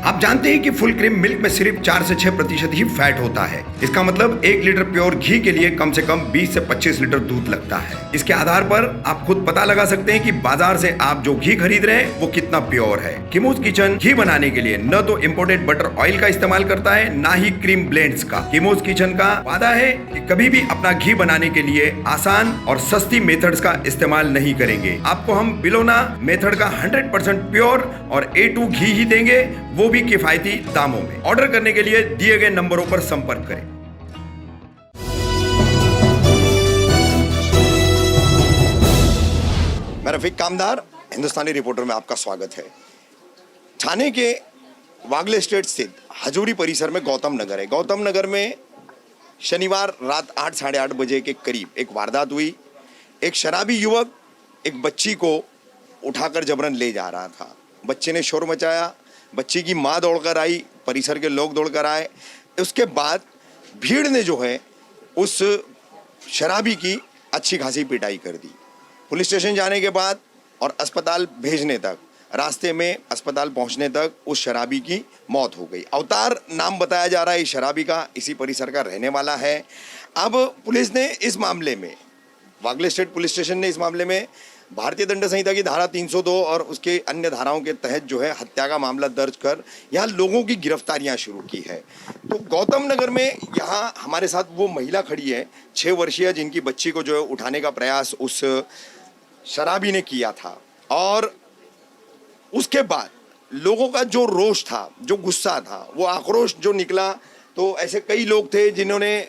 आप जानते हैं कि फुल क्रीम मिल्क में सिर्फ 4 से 6% ही फैट होता है। इसका मतलब 1 लीटर प्योर घी के लिए कम से कम 20 से 25 लीटर दूध लगता है। इसके आधार पर आप खुद पता लगा सकते हैं कि बाजार से आप जो घी खरीद रहे हैं वो कितना प्योर है। किमोज किचन घी बनाने के लिए न तो इम्पोर्टेड बटर ऑयल का इस्तेमाल करता है, ना ही क्रीम ब्लेंड्स का। किमोज किचन का वादा है कि कभी भी अपना घी बनाने के लिए आसान और सस्ती मेथड्स का इस्तेमाल नहीं करेंगे। आपको हम बिलोना मेथड का 100% प्योर और A2 घी ही देंगे, वो भी किफायती दामों में। ऑर्डर करने के लिए दिए गए नंबरों पर संपर्क करें। मैं रफीक कामदार, हिंदुस्तानी रिपोर्टर में आपका स्वागत है। ठाणे के वागले स्टेट स्थित हजूरी परिसर में गौतम नगर है। गौतम नगर में शनिवार रात 8 साढ़े 8 बजे के करीब एक वारदात हुई। एक शराबी युवक एक बच्ची को उठाकर जबरन ले जा रहा था। बच्चे ने शोर मचाया, बच्ची की माँ दौड़कर आई, परिसर के लोग दौड़कर आए। उसके बाद भीड़ ने जो है उस शराबी की अच्छी खासी पिटाई कर दी। पुलिस स्टेशन जाने के बाद और अस्पताल भेजने तक, रास्ते में अस्पताल पहुंचने तक उस शराबी की मौत हो गई। अवतार नाम बताया जा रहा है इस शराबी का, इसी परिसर का रहने वाला है। अब पुलिस ने इस मामले में, वागले स्टेट पुलिस स्टेशन ने इस मामले में भारतीय दंड संहिता की धारा 302 और उसके अन्य धाराओं के तहत जो है हत्या का मामला दर्ज कर यहाँ लोगों की गिरफ्तारियां शुरू की है। तो गौतम नगर में यहाँ हमारे साथ वो महिला खड़ी है 6 वर्षीय, जिनकी बच्ची को जो है उठाने का प्रयास उस शराबी ने किया था। और उसके बाद लोगों का जो रोष था, जो गुस्सा था, वो आक्रोश जो निकला, तो ऐसे कई लोग थे जिन्होंने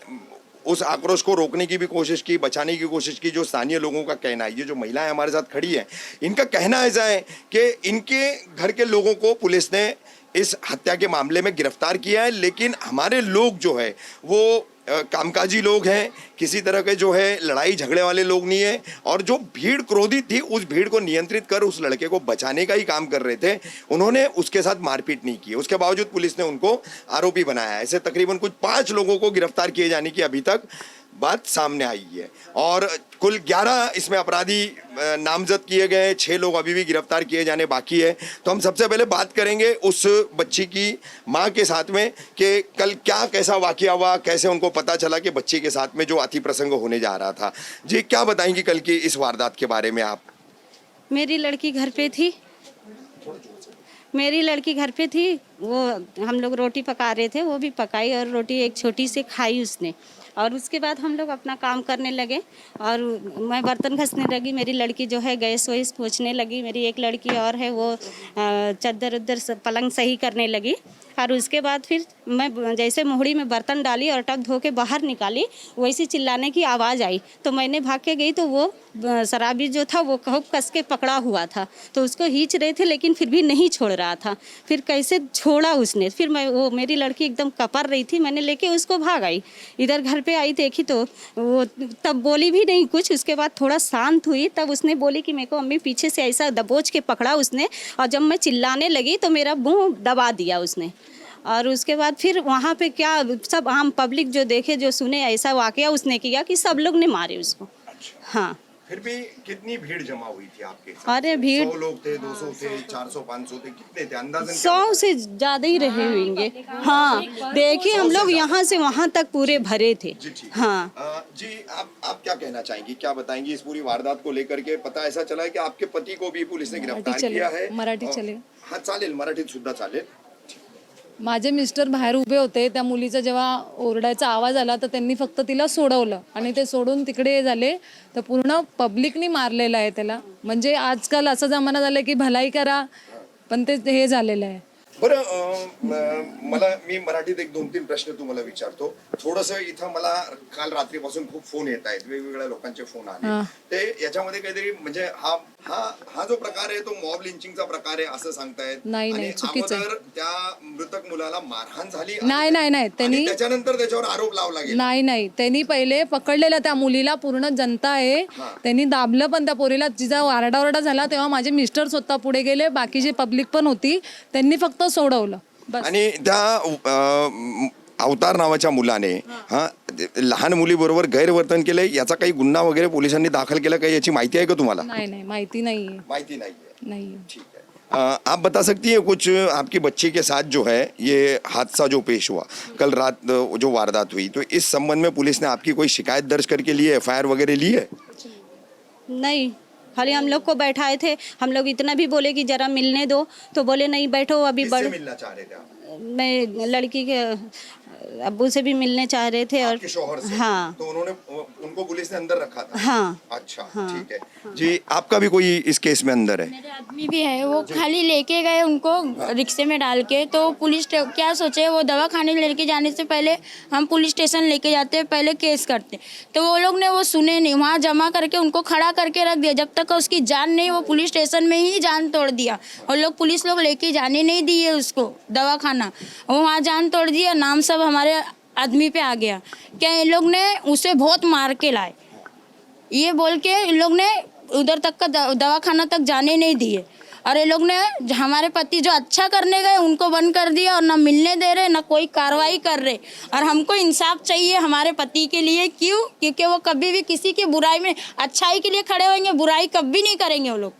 उस आक्रोश को रोकने की भी कोशिश की, बचाने की कोशिश की। जो स्थानीय लोगों का कहना है, ये जो महिलाएं हमारे साथ खड़ी हैं, इनका कहना ऐसा है कि इनके घर के लोगों को पुलिस ने इस हत्या के मामले में गिरफ्तार किया है, लेकिन हमारे लोग जो है वो कामकाजी लोग हैं, किसी तरह के जो है लड़ाई झगड़े वाले लोग नहीं है। और जो भीड़ क्रोधित थी, उस भीड़ को नियंत्रित कर उस लड़के को बचाने का ही काम कर रहे थे, उन्होंने उसके साथ मारपीट नहीं की। उसके बावजूद पुलिस ने उनको आरोपी बनाया। ऐसे तकरीबन कुछ 5 लोगों को गिरफ्तार किए जाने की अभी तक बात सामने आई है और कुल 11 इसमें अपराधी नामजद किए गए। 6 लोग अभी भी गिरफ्तार किए जाने बाकी है। तो हम सबसे पहले बात करेंगे उस बच्ची की माँ के साथ में कि कल क्या कैसा वाकया हुआ, कैसे उनको पता चला कि बच्ची के साथ में जो अति प्रसंग होने जा रहा था। जी, क्या बताएंगी कल की इस वारदात के बारे में आप? मेरी लड़की घर पे थी, वो हम लोग रोटी पका रहे थे, वो भी पकाई और रोटी एक छोटी से खाई उसने। और उसके बाद हम लोग अपना काम करने लगे और मैं बर्तन घसने लगी। मेरी लड़की जो है गैस वैस पोंछने लगी। मेरी एक लड़की और है, वो चद्दर उद्दर पलंग सही करने लगी। और उसके बाद फिर मैं जैसे मोहड़ी में बर्तन डाली और टक धो के बाहर निकाली, वैसी चिल्लाने की आवाज़ आई तो मैंने भाग के गई, तो वो शराबी जो था वो खूब कस के पकड़ा हुआ था, तो उसको खींच रहे थे लेकिन फिर भी नहीं छोड़ रहा था। फिर कैसे छोड़ा उसने, फिर मेरी लड़की एकदम कपर रही थी, मैंने लेके उसको भाग आई। इधर घर पे आई देखी तो वो तब बोली भी नहीं कुछ। उसके बाद थोड़ा शांत हुई, तब उसने बोली कि मेरे को अम्मी पीछे से ऐसा दबोच के पकड़ा उसने, और जब मैं चिल्लाने लगी तो मेरा मुँह दबा दिया उसने। और उसके बाद फिर वहाँ पे क्या सब आम पब्लिक जो देखे जो सुने, ऐसा वाकया उसने किया कि सब लोग ने मारे उसको। हाँ, फिर भी कितनी भीड़ जमा हुई थी आपके साथ? अरे भीड़ 100 लोग थे, 200 थे, 400 500 थे, कितने थे अंदाजन? 100 से ज़्यादा ही रहे होंगे। हाँ, देखिए हम लोग यहाँ से वहाँ तक पूरे भरे थे। हाँ जी, आप क्या कहना चाहेंगी, क्या बताएंगी इस पूरी वारदात को लेकर के? पता ऐसा चला है कि आपके पति को भी पुलिस ने गिरफ्तार किया है। मराठी चले? हाँ चालेल, मराठीत सुद्धा चालेल। माझे मिस्टर बाहेर उभे होते, त्या मुलीचा जेव्हा ओरडायचा आवाज आला तर त्यांनी फक्त तिला सोडवलं आणि ते सोडून तिकडे झाले, तर पूर्ण पब्लिकनी मारलेलं आहे त्याला। म्हणजे आजकाल असा जमाना झाला की भलाई करा, पण ते हे झालेलं आहे। बरं, मला मी मराठीत एक 2-3 प्रश्न तुम्हाला विचारतो। थोडंसं इथं मला काल रात्रीपासून खूप फोन येत आहेत, वेगवेगळ्या लोकांचे फोन आले। ते याच्यामध्ये काहीतरी म्हणजे हा जो प्रकार आहे तो मॉब लिंचिंगचा प्रकार आहे असं सांगतायत। नाही, चुकीचं आहे। त्या मृतक मुलाला मारहाण झाली? नाही, त्यांनी त्याच्यानंतर त्याच्यावर आरोप लावला गेला? नाही, त्यांनी पहिले पकडलेलं त्या मुलीला, पूर्ण जनता आहे, त्यांनी दाबलं पण त्या पोरीला। जिजा आरडाओरडा झाला तेव्हा माझे मिस्टर स्वतः पुढे गेले, बाकीची पब्लिक पण होती, त्यांनी फक्त सोडवलं बस। आणि त्या अवतार नावाच्या मुलाने लहान मुलीबरोबर गैरवर्तन केलंय, याचा काही गुन्हा वगैरे पोलिसांनी दाखल केला काही, याची माहिती आहे का तुम्हाला? नाही, माहिती नाहीये। माहिती नाहीये। नाही। ठीक आहे। आप बता सकती हैं कुछ आपकी बच्ची के साथ जो है ये हादसा जो पेश हुआ कल रात जो वारदात हुई, तो इस संबंध में पुलिस ने आपकी कोई शिकायत दर्ज करके ली है, एफआईआर वगैरह ली है? नहीं, खाली हम लोग को बैठाए थे। हम लोग इतना भी बोले कि जरा मिलने दो, तो बोले नहीं बैठो अभी किससे मिलना चाह रहे थे आप? मैं लड़की के अब्बू से भी मिलने चाह रहे थे और आपके शौहर से? हाँ तो उन्होंने उनको पुलिस ने अंदर रखा था? हाँ अच्छा, ठीक है जी। आपका भी कोई इस केस में अंदर है? मेरे आदमी भी है, वो खाली लेके गए उनको रिक्शे में डाल के। तो पुलिस क्या सोचे, वो दवा खाने लेके जाने से पहले हम पुलिस स्टेशन लेके जाते, पहले केस करते। तो वो लोग ने वो सुने नहीं, वहाँ जमा करके उनको खड़ा करके रख दिया। जब तक उसकी जान नहीं, वो पुलिस स्टेशन में ही जान तोड़ दिया। और लोग पुलिस लोग लेके जाने नहीं दिए उसको दवा खाना, वो वहाँ जान तोड़ दिया। नाम सब हमारे आदमी पे आ गया क्या इन लोग ने उसे बहुत मार के लाए, ये बोल के इन लोग ने उधर तक का दवा खाना तक जाने नहीं दिए। और ये लोग ने हमारे पति जो अच्छा करने गए उनको बंद कर दिया, और ना मिलने दे रहे ना कोई कार्रवाई कर रहे। और हमको इंसाफ चाहिए हमारे पति के लिए। क्यों? क्योंकि वो कभी भी किसी की बुराई में, अच्छाई के लिए खड़े होंगे, बुराई कभी नहीं करेंगे वो लोग।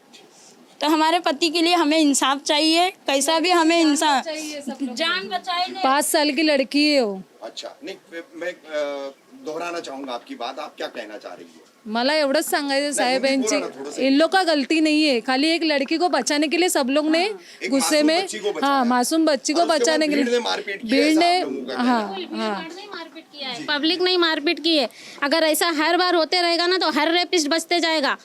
तो हमारे पति के लिए हमें इंसाफ चाहिए, कैसा भी हमें इंसाफ, जान बचाए। 5 साल की लड़की है वो। अच्छा, नहीं मैं दोहराना चाहूंगा आपकी बात, आप क्या कहना चाह रही है? मला एवढंच सांगायचं साहेब, हिंदी बोला ना थोडंसं. यांची इन लोग का गलती नहीं है, खाली एक लड़की को बचाने के लिए सब लोग ने एक गुस्से मासूम में, बच्ची को बचाया. हाँ मासूम बच्ची को और उसके बाद बचाने के भीड़ ने लिए मारपीट की, भीड़ ऐसा ने, आप लोगों का हाँ हाँ मारपीट किया है, पब्लिक नहीं मारपीट की है। अगर ऐसा हर बार होते रहेगा ना तो हर रेपिस्ट बचते जाएगा,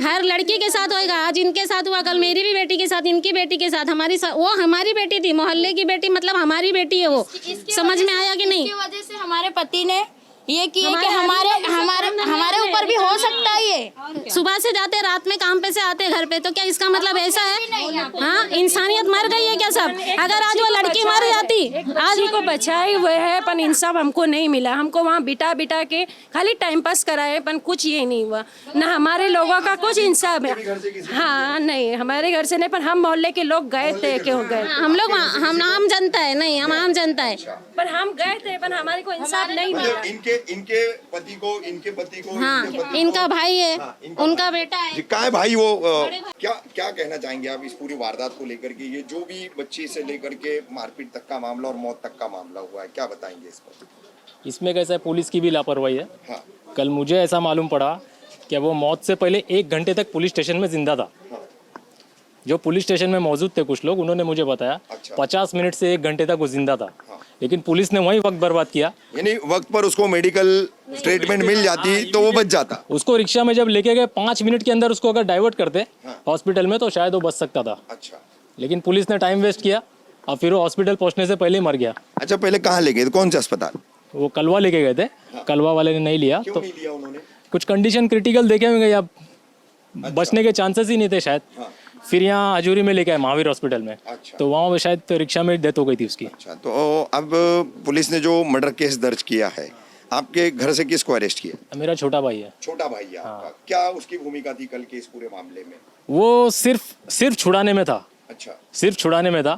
हर लड़की के साथ होएगा। आज इनके साथ हुआ, कल मेरी भी बेटी के साथ, इनकी बेटी के साथ, वो हमारी बेटी थी, मोहल्ले की बेटी, मतलब हमारी बेटी है वो। समझ में आया कि नहीं? इसकी वजह से हमारे पति ने ये किए कि हमारे ऊपर भी हो सकता है ये। सुबह से जाते रात में काम पे से आते घर पे, तो क्या इसका मतलब ऐसा है? हाँ, इंसानियत मर गई है क्या सब? अगर आज वो लड़की मर जाती, आज को बचाए हुए है पर इंसाफ हमको नहीं मिला। हमको वहाँ बिठा बिठा के खाली टाइम पास कराए, पर कुछ ये नहीं हुआ ना। हमारे लोगों का कुछ इंसाफ है। हाँ नहीं, हमारे घर से नहीं, पर हम मोहल्ले के लोग गए थे, क्यों गए? हम लोग, हम आम जनता है, नहीं हम आम जनता है, पर हम गए थे, पर हमारे को इंसाफ नहीं मिला। इनके पति को, इनके पति को, हाँ इनके पति इनका को, भाई है, हाँ, इनका उनका बेटा है। जी, क्या है भाई वो क्या क्या कहना चाहेंगे आप इस पूरी वारदात को लेकर के? ये जो भी बच्ची से लेकर के मारपीट तक का मामला और मौत तक का मामला हुआ है, क्या बताएंगे इस पर? इसमें कैसा है, पुलिस की भी लापरवाही है। हाँ, कल मुझे ऐसा मालूम पड़ा कि वो मौत से पहले 1 घंटे तक पुलिस स्टेशन में जिंदा था। जो पुलिस स्टेशन में मौजूद थे कुछ लोग, उन्होंने मुझे बताया अच्छा। 50 मिनट से 1 घंटे तक वो जिंदा था। लेकिन पुलिस ने वहीं वक्त बर्बाद किया। यानी वक्त पर उसको मेडिकल ट्रीटमेंट मिल जाती तो वो बच जाता। उसको रिक्शा में जब लेके गए 5 मिनट के अंदर उसको अगर डाइवर्ट करते हॉस्पिटल में तो शायद वो बच सकता था। अच्छा, लेकिन पुलिस ने टाइम वेस्ट किया और फिर वो हॉस्पिटल पहुंचने से पहले ही मर गया। अच्छा, पहले कहाँ ले गए थे, कौन से अस्पताल? वो कलवा लेके गए थे, कलवा वाले ने नहीं लिया। क्यों तो नहीं लिया उन्होंने? कुछ कंडीशन क्रिटिकल देखे होंगे या बचने के चांसेस ही नहीं थे शायद। फिर यहाँ हजूरी में लेके आए महावीर हॉस्पिटल में। अच्छा। तो वहाँ शायद रिक्शा में डेथ हो गई थी उसकी। अच्छा, तो अब पुलिस ने जो मर्डर केस दर्ज किया है, आपके घर से किसको अरेस्ट किया? मेरा छोटा भाई है। छोटा भाई है आपका। क्या उसकी भूमिका थी कल के इस पूरे मामले में? वो सिर्फ छुड़ाने में था, अच्छा, सिर्फ छुड़ाने में था।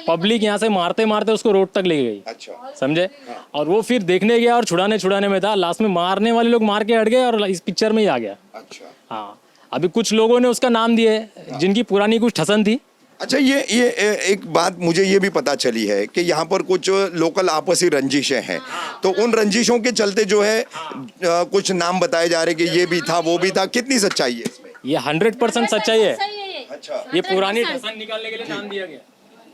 पब्लिक यहाँ से मारते मारते उसको रोड तक ले गई, अच्छा, समझे? और वो फिर देखने गया और छुड़ाने में था। लास्ट में मारने वाले लोग मार के हट गए और इस पिक्चर में ही आ गया। अच्छा। हाँ, अभी कुछ लोगों ने उसका नाम दिए जिनकी पुरानी कुछ ठसन थी। अच्छा, ये एक बात मुझे ये भी पता चली है कि यहाँ पर कुछ लोकल आपसी रंजिशें हैं, तो उन रंजिशों के चलते जो है कुछ नाम बताए जा रहे कि ये भी था, वो भी था। कितनी सच्चाई है इसमें? ये 100% सच्चाई है। अच्छा ये पुरानी ठसन निकालने के लिए नाम दिया गया।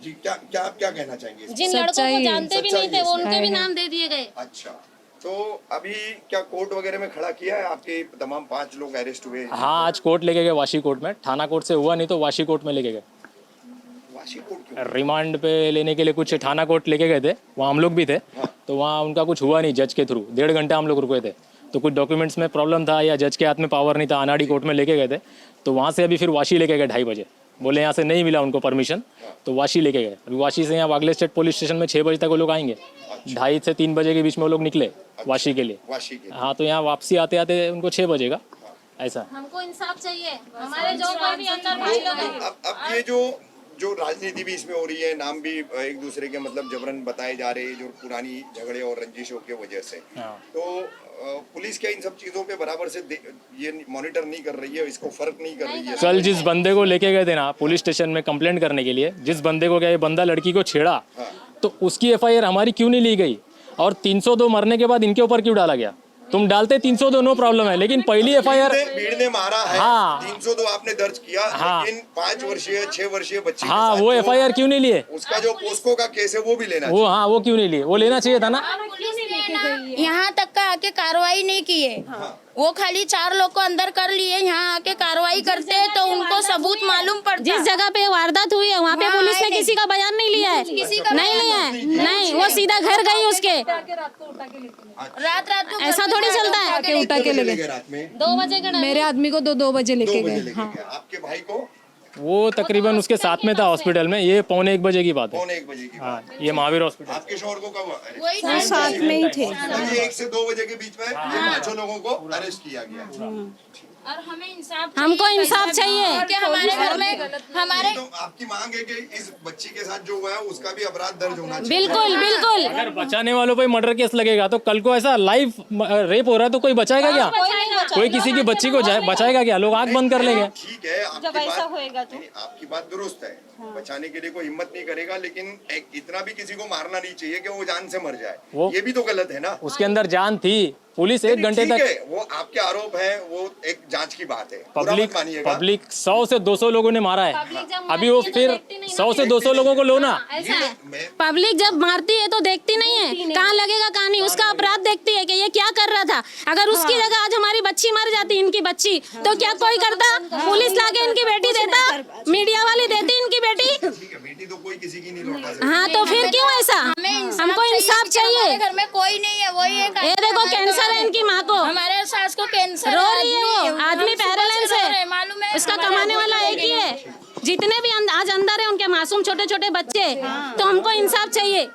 जी, क्या क्या क्या कहना चाहेंगे इसमें? जिन लड़कों को सच्चाई है, जानते भी नहीं थे वो उनके भी नाम दे दिए गए। अच्छा, तो अभी क्या कोर्ट वगैरह में खड़ा किया है? आपके तमाम 5 लोग अरेस्ट हुए? हाँ, आज कोर्ट लेके गए, वाशी कोर्ट में। थाना कोर्ट से हुआ नहीं तो वाशी कोर्ट में लेके गए। वाशी कोर्ट क्यों? रिमांड पे लेने के लिए कुछ थाना कोर्ट लेके गए थे, वहाँ हम लोग भी थे। तो वहाँ उनका कुछ हुआ नहीं जज के थ्रू। 1.5 घंटा हम लोग रुके थे, तो कुछ डॉक्यूमेंट्स में प्रॉब्लम था या जज के हाथ में पावर नहीं था, अनाड़ी कोर्ट में लेके गए थे। तो वहाँ से अभी फिर वाशी लेके गए 2:30 बजे। बोले यहाँ से नहीं मिला उनको परमिशन, तो वाशी लेके गए। अभी वाशी से यहाँ वागले स्टेट पुलिस स्टेशन में 6 बजे तक वो लोग आएंगे। 2:30 से 3 बजे के बीच में वो लोग निकले वाशी के लिए। वाशी के? हाँ, तो यहाँ वापसी आते आते उनको 6 बजेगा ऐसा। हमको इंसाफ चाहिए, हमारे जो कोई भी अंदर भाई लोग हैं। अब ये जो राजनीति भी इसमें हो रही है, नाम भी एक दूसरे के मतलब जबरन बताए जा रहे हैं जो पुरानी झगड़े और रंजिशों की वजह से, तो पुलिस क्या इन सब चीजों पे बराबर से ये मॉनिटर नहीं कर रही है, इसको फर्क नहीं कर रही है? कल जिस बंदे को लेके गए थे ना पुलिस स्टेशन में कंप्लेंट करने के लिए, जिस बंदे को क्या ये बंदा लड़की को छेड़ा, तो उसकी एफआईआर हमारी क्यों नहीं ली गई? और 302 मरने के बाद इनके ऊपर क्यों डाला गया? तुम डालते 302 नो प्रॉब्लम है, लेकिन पहली एफआईआर भीड़ ने मारा है। हाँ। 302 आपने दर्ज किया, लेकिन 5 वर्षीय 6 वर्षीय बच्ची हाँ वो एफआईआर क्यों नहीं लिए? उसका जो पोस्को का केस है वो भी लेना वो हाँ वो क्यों नहीं लिए? वो लेना चाहिए था ना। यहाँ तक का आके कार्रवाई नहीं किए, वो खाली 4 लोग को अंदर कर लिए। यहाँ आके कार्रवाई करते हैं तो उनको सबूत मालूम पड़ता। जिस जगह पे वारदात हुई है वहाँ पे वहाँ पुलिस ने आए किसी का बयान नहीं लिया है, किसी का नहीं लिया है, नहीं, वो सीधा घर गई उसके। रात को ऐसा थोड़ी चलता है। के उठा के ले गए। रात में 2 बजे का मेरे आदमी को 2 बजे 2 लेके बजे गए। लेके गए। आपके भाई को वो तकरीबन उसके साथ में था हॉस्पिटल में, ये 1:45 बजे की बात है। 1 बजे की हाँ ये महावीर हॉस्पिटल। आपके शोहर को कब वही साथ में ही थे। मतलब ये 1 से 2 बजे के बीच में ये 5 लोगों को अरेस्ट किया गया। और हमें इंसाफ हमको इंसाफ चाहिए कि हमारे घर में हमारे तो आपकी मांग है कि इस बच्ची के साथ जो हुआ है उसका भी अपराध दर्ज होना चाहिए। बिल्कुल बिल्कुल। अगर बचाने वालों पे मर्डर केस लगेगा तो कल को ऐसा लाइव रेप हो रहा है तो कोई बचाएगा क्या? कोई किसी की बच्ची को बचाएगा क्या? लोग आंख बंद कर लेंगे। ठीक है, जब ऐसा होएगा तो आपकी बात दुरुस्त है, बचाने के लिए कोई हिम्मत नहीं करेगा, लेकिन इतना भी किसी को मारना नहीं चाहिए कि वो जान से मर जाए। ये भी तो गलत है ना। उसके अंदर जान थी। पुलिस 1 घंटे ठीक तक, है, वो आपके आरोप है, वो एक जांच की बात है, बुरा मत मानिएगा। पब्लिक 100 से 200 लोगों ने मारा है। अभी वो फिर 100 से 200 लोगों को लो ना। पब्लिक जब मारती है तो देखती नहीं है कहाँ लगेगा कहाँ नहीं, उसका अपराध देखती है कि ये क्या कर रहा था। अगर उसकी जगह आज हमारी बच्ची मर जाती, इनकी बच्ची, तो क्या कोई करता? पुलिस लाके इनकी बेटी देता, मीडिया वाले देती इनकी बेटी। ठीक है, बेटी तो कोई किसी की नहीं लौटा सकती। हाँ तो फिर क्यों ऐसा? हमको इंसाफ चाहिए। घर में कोई नहीं है, वही एक ये देखो कैंसर है इनकी माँ को, हमारे सास को कैंसर रो रही है वो, आदमी पैरालाइज है, मालूम है। उसका कमाने वाला एक ही है। जितने भी आज अंदर है उनके मासूम छोटे छोटे बच्चे, तो हमको इंसाफ चाहिए।